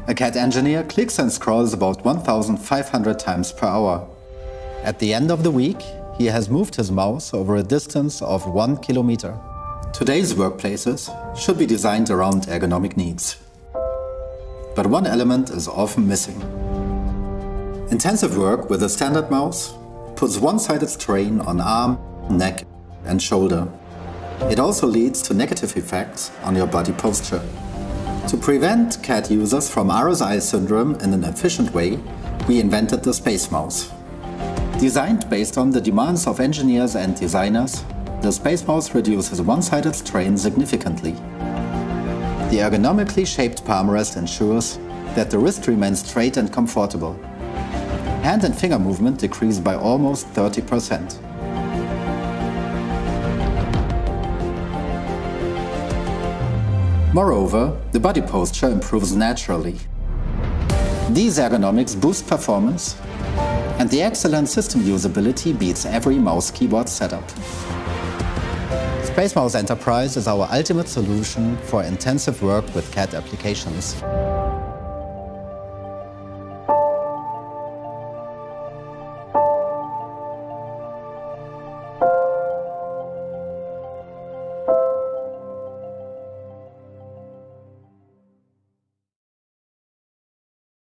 A CAD engineer clicks and scrolls about 1,500 times per hour. At the end of the week, he has moved his mouse over a distance of 1 kilometer. Today's workplaces should be designed around ergonomic needs. But one element is often missing. Intensive work with a standard mouse puts one-sided strain on arm, neck and shoulder. It also leads to negative effects on your body posture. To prevent CAD users from RSI syndrome in an efficient way, we invented the Space Mouse. Designed based on the demands of engineers and designers, the Space Mouse reduces one-sided strain significantly. The ergonomically shaped palm rest ensures that the wrist remains straight and comfortable. Hand and finger movement decrease by almost 30%. Moreover, the body posture improves naturally. These ergonomics boost performance, and the excellent system usability beats every mouse keyboard setup. Space Mouse Enterprise is our ultimate solution for intensive work with CAD applications.